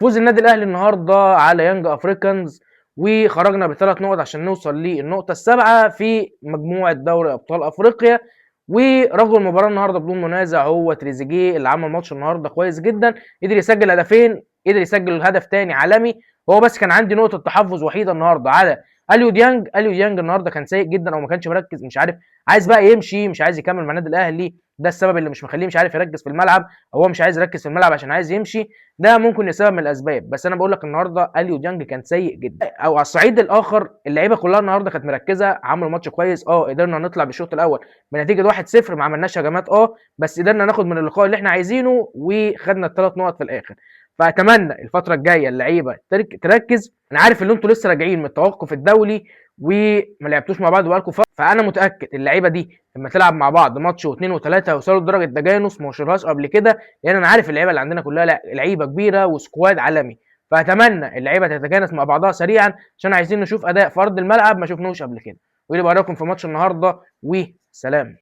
فوز النادي الاهلي النهارده على يانج افريكانز، وخرجنا ب3 نقط عشان نوصل للنقطه السابعه في مجموعه دوري ابطال افريقيا. ورجل المباراه النهارده بدون منازع هو تريزيجيه، اللي عمل ماتش النهارده كويس جدا، قدر يسجل هدفين، قدر يسجل هدف تاني عالمي. هو بس كان عندي نقطه تحفظ وحيده النهارده على اليو ديانج النهارده كان سيء جدا، او ما كانش مركز، مش عارف، عايز بقى يمشي، مش عايز يكمل مع النادي الاهلي. ده السبب اللي مش مخليه مش عارف يركز في الملعب. هو مش عايز يركز في الملعب عشان عايز يمشي. ده ممكن لسبب من الاسباب، بس انا بقول لك النهارده اليو ديانج كان سيء جدا. او على الصعيد الاخر اللعيبه كلها النهارده كانت مركزه، عملوا ماتش كويس. قدرنا نطلع بالشوط الاول بنتيجه 1-0، ما عملناش هجمات، بس قدرنا ناخد من اللقاء اللي احنا عايزينه، وخدنا ال3 نقط في الاخر. فاتمنى الفتره الجايه اللعيبه تركز. انا عارف ان انتوا لسه راجعين من التوقف الدولي وما لعبتوش مع بعض بقالكم فتره، فانا متاكد اللعيبه دي لما تلعب مع بعض ماتش واثنين وثلاثه هيوصلوا لدرجه تجانس ما وصلوهاش قبل كده، لان انا عارف اللعيبه اللي عندنا كلها لعيبه كبيره وسكواد عالمي. فاتمنى اللعيبه تتجانس مع بعضها سريعا، عشان عايزين نشوف اداء في ارض الملعب ما شفناهوش قبل كده. واللي بقى رايكم في ماتش النهارده، وسلام.